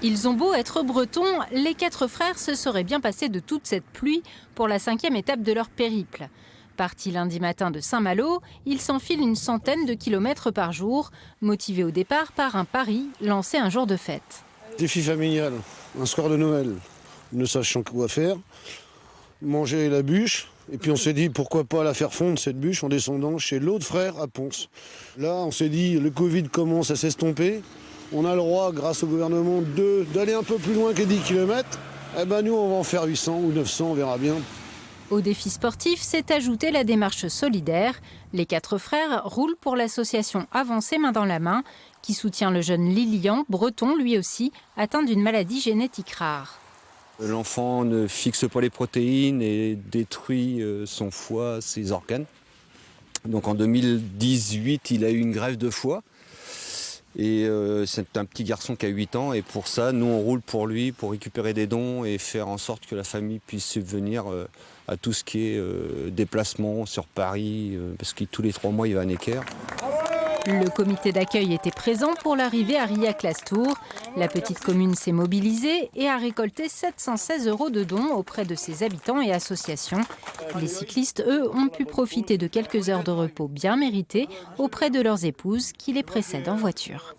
Ils ont beau être bretons, les 4 frères se seraient bien passés de toute cette pluie pour la 5e étape de leur périple. Partis lundi matin de Saint-Malo, ils s'enfilent une centaine de kilomètres par jour, motivés au départ par un pari lancé un jour de fête. Défi familial, un soir de Noël, ne sachant quoi faire, manger la bûche, et puis on s'est dit pourquoi pas la faire fondre cette bûche en descendant chez l'autre frère à Ponce. Là on s'est dit le Covid commence à s'estomper, on a le droit grâce au gouvernement d'aller un peu plus loin que 10 km, eh ben nous on va en faire 800 ou 900, on verra bien. Au défi sportif s'est ajoutée la démarche solidaire. Les 4 frères roulent pour l'association Avancée main dans la main, qui soutient le jeune Lilian, breton lui aussi, atteint d'une maladie génétique rare. L'enfant ne fixe pas les protéines et détruit son foie, ses organes. Donc en 2018, il a eu une greffe de foie. Et c'est un petit garçon qui a 8 ans. Et pour ça, nous, on roule pour lui, pour récupérer des dons et faire en sorte que la famille puisse subvenir à tout ce qui est déplacement sur Paris, parce que tous les 3 mois, il va à Necker. Le comité d'accueil était présent pour l'arrivée à Rilhac-Lastours. La petite commune s'est mobilisée et a récolté 716 € de dons auprès de ses habitants et associations. Les cyclistes, eux, ont pu profiter de quelques heures de repos bien méritées auprès de leurs épouses qui les précèdent en voiture.